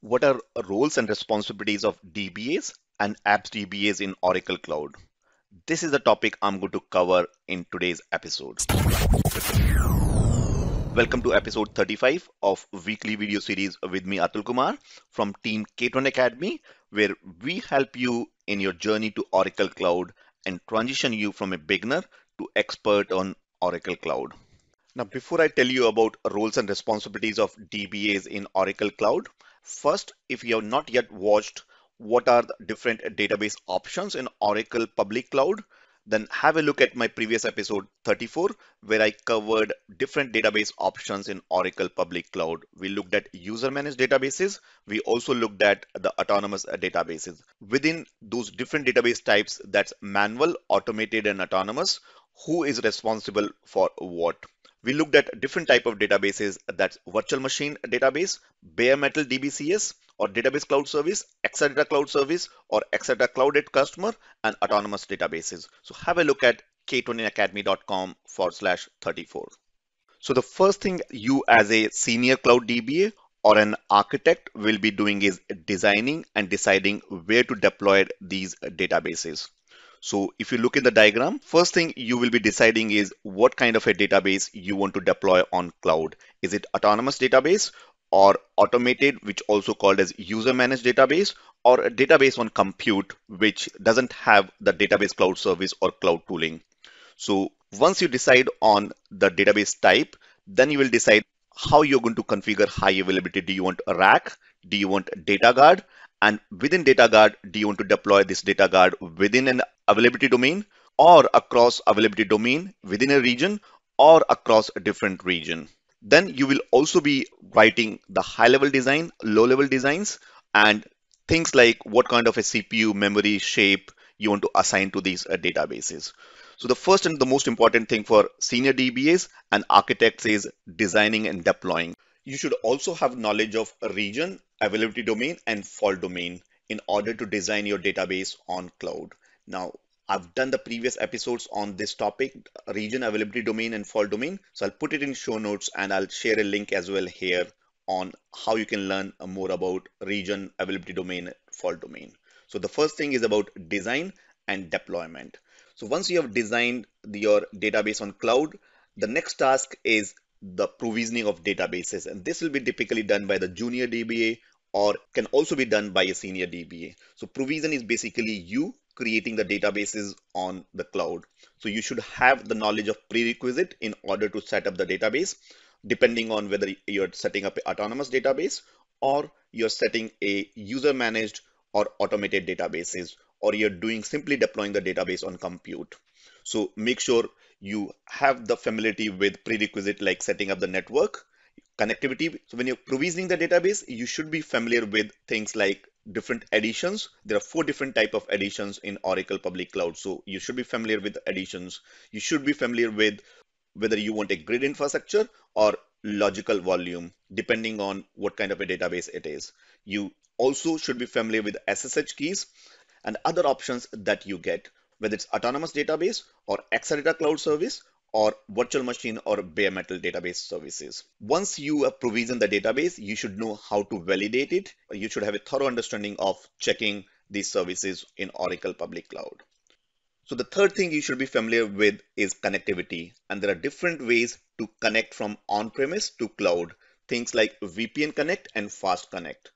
What are roles and responsibilities of DBAs and Apps DBAs in Oracle Cloud? This is the topic I'm going to cover in today's episode. Welcome to episode 35 of weekly video series with me, Atul Kumar, from Team K1 Academy, where we help you in your journey to Oracle Cloud and transition you from a beginner to expert on Oracle Cloud. Now, before I tell you about roles and responsibilities of DBAs in Oracle Cloud, first, if you have not yet watched what are the different database options in Oracle Public Cloud, then have a look at my previous episode 34, where I covered different database options in Oracle Public Cloud. We looked at user managed databases. We also looked at the autonomous databases. Within those different database types, that's manual, automated, and autonomous, who is responsible for what? We looked at different type of databases, that's virtual machine database, bare metal DBCS or database cloud service, Exadata cloud service or Exadata cloud at customer, and autonomous databases. So have a look at k20academy.com/34. So the first thing you as a senior cloud DBA or an architect will be doing is designing and deciding where to deploy these databases. So if you look in the diagram, first thing you will be deciding is what kind of a database you want to deploy on cloud. Is it autonomous database or automated, which also called as user managed database, or a database on compute, which doesn't have the database cloud service or cloud tooling. So once you decide on the database type, then you will decide how you're going to configure high availability. Do you want a rack? Do you want data guard? And within data guard, do you want to deploy this data guard within an availability domain or across availability domain within a region or across a different region? Then you will also be writing the high level design, low level designs, and things like what kind of a CPU, memory, shape you want to assign to these databases. So the first and the most important thing for senior DBAs and architects is designing and deploying. You should also have knowledge of region, availability domain, and fault domain in order to design your database on cloud. Now, I've done the previous episodes on this topic, region, availability domain, and fault domain. So I'll put it in show notes and I'll share a link as well here on how you can learn more about region, availability domain, fault domain. So the first thing is about design and deployment. So once you have designed your database on cloud, the next task is the provisioning of databases. And this will be typically done by the junior DBA or can also be done by a senior DBA. So provision is basically you creating the databases on the cloud. So you should have the knowledge of prerequisite in order to set up the database, depending on whether you're setting up an autonomous database or you're setting a user managed or automated databases, or you're doing simply deploying the database on compute. So make sure you have the familiarity with prerequisite like setting up the network, connectivity. So when you're provisioning the database, you should be familiar with things like different editions. There are 4 different type of editions in Oracle Public Cloud. So you should be familiar with editions. You should be familiar with whether you want a grid infrastructure or logical volume, depending on what kind of a database it is. You also should be familiar with SSH keys and other options that you get, whether it's autonomous database or Exadata cloud service or virtual machine or bare metal database services. Once you have provisioned the database, you should know how to validate it. You should have a thorough understanding of checking these services in Oracle Public Cloud. So the third thing you should be familiar with is connectivity. And there are different ways to connect from on-premise to cloud, things like VPN Connect and Fast Connect.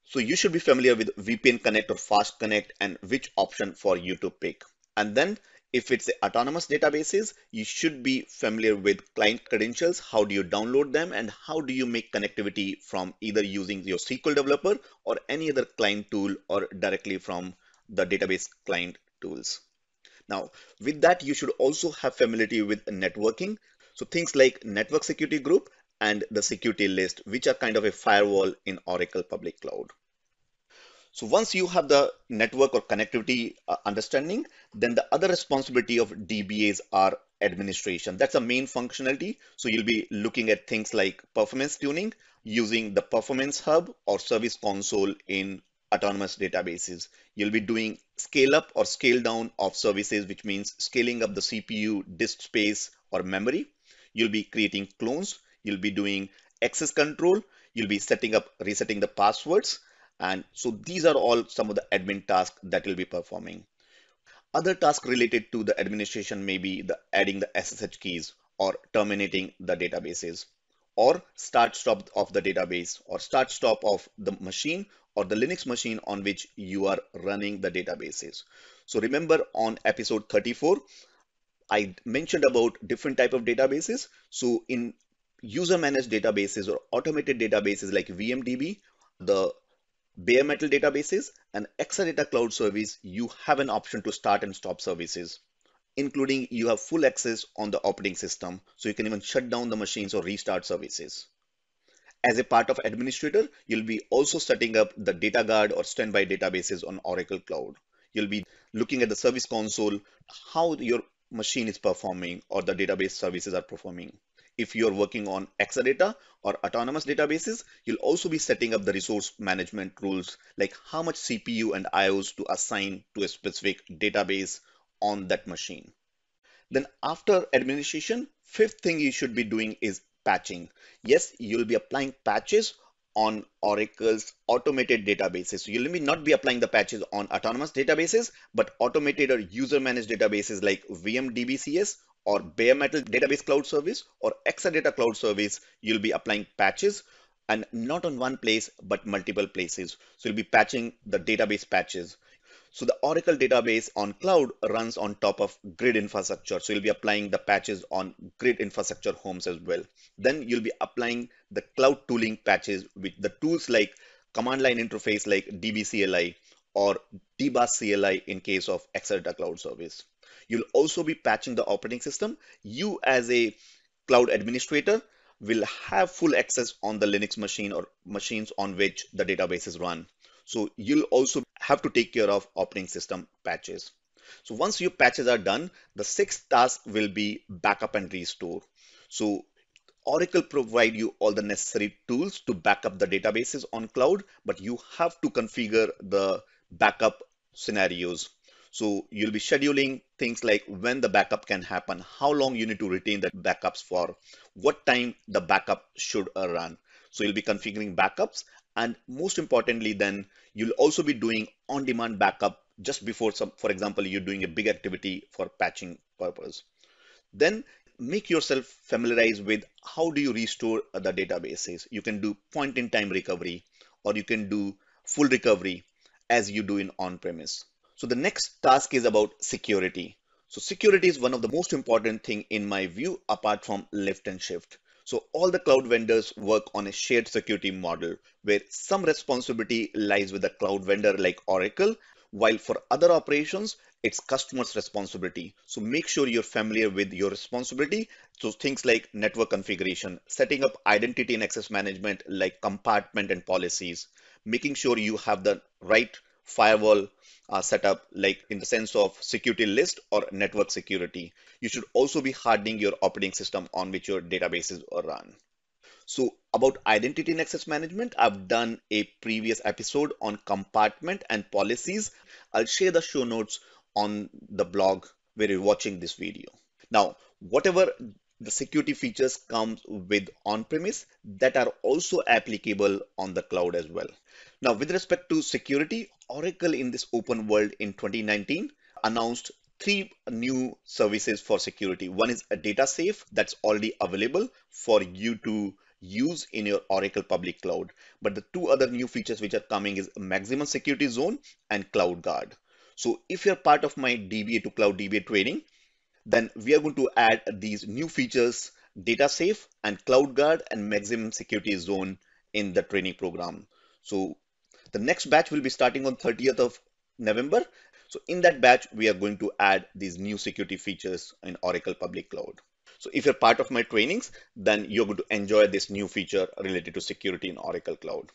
So you should be familiar with VPN Connect or Fast Connect and which option for you to pick. And then if it's autonomous databases, you should be familiar with client credentials. How do you download them and how do you make connectivity from either using your SQL developer or any other client tool or directly from the database client tools. Now, with that, you should also have familiarity with networking. So things like network security group and the security list, which are kind of a firewall in Oracle Public Cloud. So once you have the network or connectivity understanding, then the other responsibility of DBAs are administration. That's a main functionality. So you'll be looking at things like performance tuning using the performance hub or service console in autonomous databases. You'll be doing scale up or scale down of services, which means scaling up the CPU, disk space, or memory. You'll be creating clones. You'll be doing access control. You'll be setting up, resetting the passwords. And so these are all some of the admin tasks that you'll be performing. Other tasks related to the administration may be the adding the SSH keys or terminating the databases or start stop of the database or start stop of the machine or the Linux machine on which you are running the databases. So remember on episode 34, I mentioned about different type of databases. So in user managed databases or automated databases like VMDB, the bare metal databases and Exadata cloud service, you have an option to start and stop services, including you have full access on the operating system. So you can even shut down the machines or restart services. As a part of administrator, you'll be also setting up the data guard or standby databases on Oracle Cloud. You'll be looking at the service console, how your machine is performing or the database services are performing. If you're working on Exadata or autonomous databases, you'll also be setting up the resource management rules, like how much CPU and IOs to assign to a specific database on that machine. Then after administration, fifth thing you should be doing is patching. Yes, you'll be applying patches on Oracle's automated databases. So you'll not be applying the patches on autonomous databases, but automated or user managed databases like VMDBCS or bare metal database cloud service or Exadata cloud service. You'll be applying patches and not on one place, but multiple places. So you'll be patching the database patches. So the Oracle database on cloud runs on top of grid infrastructure. So you'll be applying the patches on grid infrastructure homes as well. Then you'll be applying the cloud tooling patches with the tools like command line interface like DBCLI or DBAS CLI in case of Exadata cloud service. You'll also be patching the operating system. You as a cloud administrator will have full access on the Linux machine or machines on which the databases run. So you'll also have to take care of operating system patches. So once your patches are done, the sixth task will be backup and restore. So Oracle provide you all the necessary tools to back up the databases on cloud, but you have to configure the backup scenarios. So you'll be scheduling things like when the backup can happen, how long you need to retain the backups for, what time the backup should run. So you'll be configuring backups, and most importantly, then you'll also be doing on-demand backup just before some, for example, you're doing a big activity for patching purpose. Then make yourself familiarized with how do you restore the databases. You can do point-in-time recovery, or you can do full recovery as you do in on-premise. So the next task is about security. So security is one of the most important thing in my view, apart from lift and shift. So all the cloud vendors work on a shared security model where some responsibility lies with the cloud vendor like Oracle, while for other operations, it's customer's responsibility. So make sure you're familiar with your responsibility. So things like network configuration, setting up identity and access management like compartment and policies, making sure you have the right firewall setup, like in the sense of security list or network security. You should also be hardening your operating system on which your databases are run. So about identity and access management, I've done a previous episode on compartment and policies. I'll share the show notes on the blog where you're watching this video. Now, whatever the security features comes with on-premise, that are also applicable on the cloud as well. Now, with respect to security, Oracle in this open world in 2019 announced three new services for security. One is a data safe that's already available for you to use in your Oracle public cloud. But the two other new features which are coming is maximum security zone and cloud guard. So if you're part of my DBA to cloud DBA training, then we are going to add these new features, data safe and cloud guard and maximum security zone in the training program. So the next batch will be starting on 30th of November. So in that batch, we are going to add these new security features in Oracle public cloud. So if you're part of my trainings, then you're going to enjoy this new feature related to security in Oracle Cloud.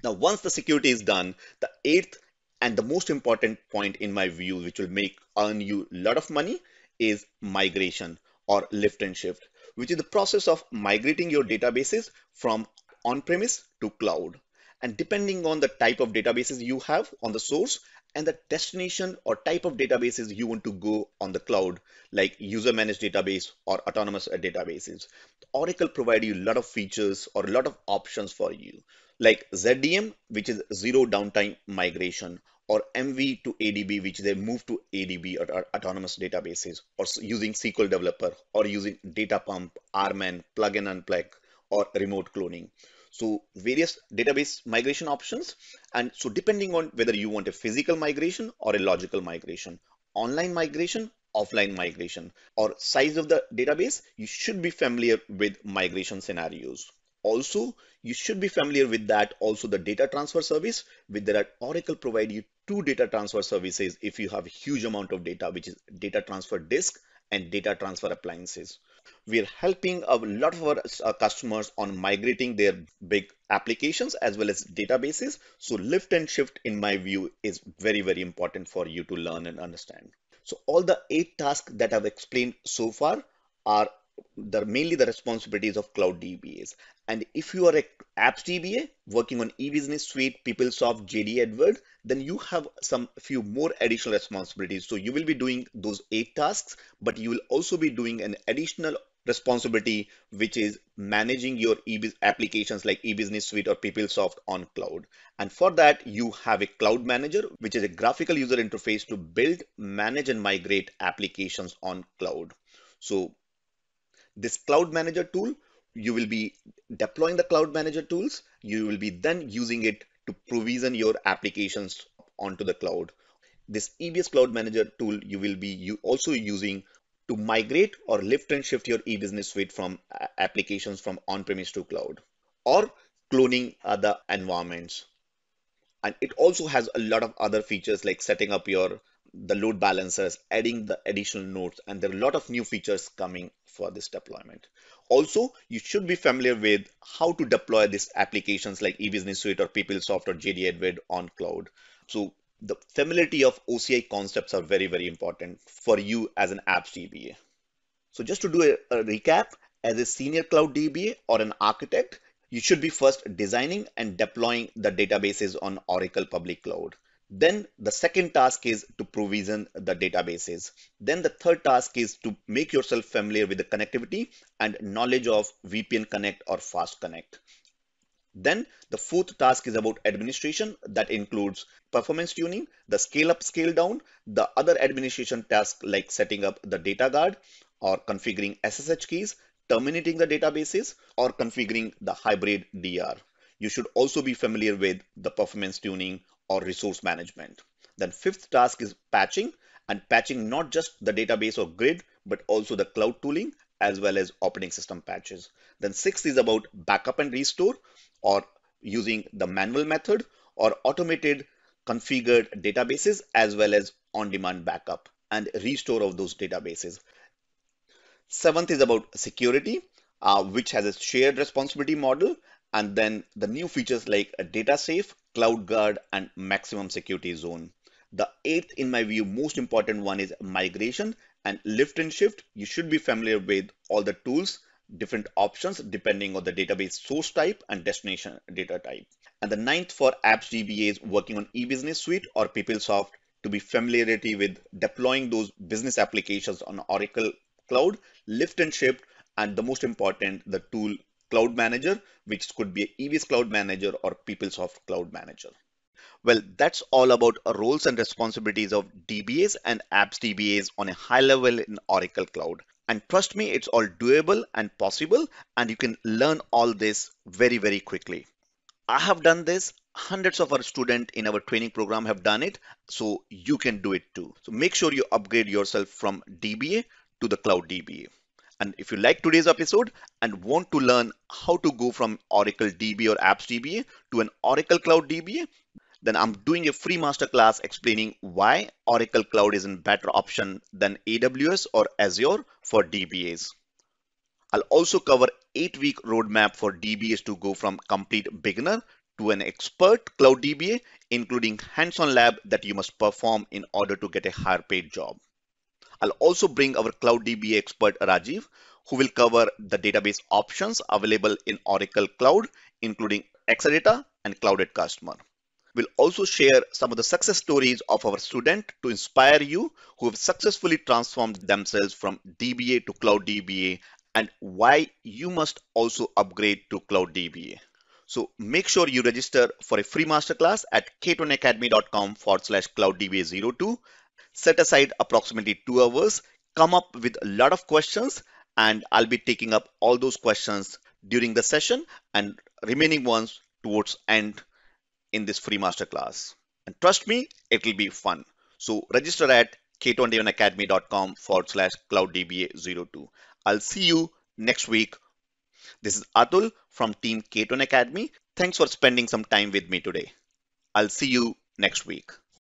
Now, once the security is done, the eighth and the most important point in my view, which will earn you a lot of money, is migration or lift and shift, which is the process of migrating your databases from on-premise to cloud. And depending on the type of databases you have on the source and the destination or type of databases you want to go on the cloud, like user managed database or autonomous databases, Oracle provide you a lot of features or a lot of options for you, like ZDM, which is zero downtime migration, or MV to ADB, which is a move to ADB or autonomous databases, or using SQL Developer, or using Data Pump, RMAN, plug and unplug, or remote cloning. So various database migration options. And so depending on whether you want a physical migration or a logical migration, online migration, offline migration, or size of the database, you should be familiar with migration scenarios. Also, you should be familiar with that also the data transfer service, with that Oracle provide you two data transfer services if you have a huge amount of data, which is data transfer disk and data transfer appliances. We are helping a lot of our customers on migrating their big applications as well as databases. So lift and shift, in my view, is very, very important for you to learn and understand. So all the 8 tasks that I've explained so far are mainly the responsibilities of Cloud DBAs. And if you are a Apps DBA working on eBusiness Suite, PeopleSoft, JD Edward, then you have some few more additional responsibilities. So you will be doing those 8 tasks, but you will also be doing an additional responsibility, which is managing your applications like eBusiness Suite or PeopleSoft on cloud. And for that, you have a cloud manager, which is a graphical user interface to build, manage, and migrate applications on cloud. So this cloud manager tool, you will be deploying the cloud manager tools. You will be then using it to provision your applications onto the cloud. This EBS cloud manager tool, you will be also using to migrate or lift and shift your eBusiness Suite from applications from on-premise to cloud, or cloning other environments. And it also has a lot of other features like setting up the load balancers, adding the additional nodes, and there are a lot of new features coming for this deployment. Also, you should be familiar with how to deploy these applications like eBusiness Suite or PeopleSoft or JD Edward on cloud. So the familiarity of OCI concepts are very, very important for you as an Apps DBA. So just to do a recap, as a senior cloud DBA or an architect, you should be first designing and deploying the databases on Oracle Public Cloud. Then the second task is to provision the databases. Then the third task is to make yourself familiar with the connectivity and knowledge of VPN Connect or Fast Connect. Then the fourth task is about administration, that includes performance tuning, the scale up, scale down, the other administration tasks like setting up the data guard or configuring SSH keys, terminating the databases, or configuring the hybrid DR. You should also be familiar with the performance tuning or resource management. Then fifth task is patching, and patching not just the database or grid, but also the cloud tooling as well as operating system patches. Then sixth is about backup and restore, or using the manual method or automated configured databases as well as on-demand backup and restore of those databases. Seventh is about security, which has a shared responsibility model, and then the new features like a data safe, cloud guard, and maximum security zone. The eighth, in my view, most important one is migration and lift and shift. You should be familiar with all the tools, different options depending on the database source type and destination data type. And the ninth for Apps DBAs working on eBusiness Suite or PeopleSoft, to be familiarity with deploying those business applications on Oracle Cloud, lift and shift, and the most important, the tool Cloud Manager, which could be EBS Cloud Manager or PeopleSoft Cloud Manager. Well, that's all about roles and responsibilities of DBAs and Apps DBAs on a high level in Oracle Cloud. And trust me, it's all doable and possible, and you can learn all this very, very quickly. I have done this. Hundreds of our students in our training program have done it, so you can do it too. So make sure you upgrade yourself from DBA to the Cloud DBA. And if you like today's episode and want to learn how to go from Oracle DBA or Apps DBA to an Oracle Cloud DBA, then I'm doing a free masterclass explaining why Oracle Cloud is a better option than AWS or Azure for DBAs. I'll also cover 8-week roadmap for DBAs to go from complete beginner to an expert Cloud DBA, including hands-on lab that you must perform in order to get a higher paid job. I'll also bring our Cloud DBA expert Rajiv, who will cover the database options available in Oracle Cloud, including Exadata and clouded customer. We'll also share some of the success stories of our students to inspire you who have successfully transformed themselves from DBA to Cloud DBA and why you must also upgrade to Cloud DBA. So make sure you register for a free masterclass at k20academy.com/clouddba02. Set aside approximately 2 hours, come up with a lot of questions, and I'll be taking up all those questions during the session and remaining ones towards end in this free masterclass. And trust me, it will be fun. So register at k21academy.com/clouddba02. I'll see you next week. This is Atul from Team K21 Academy. Thanks for spending some time with me today. I'll see you next week.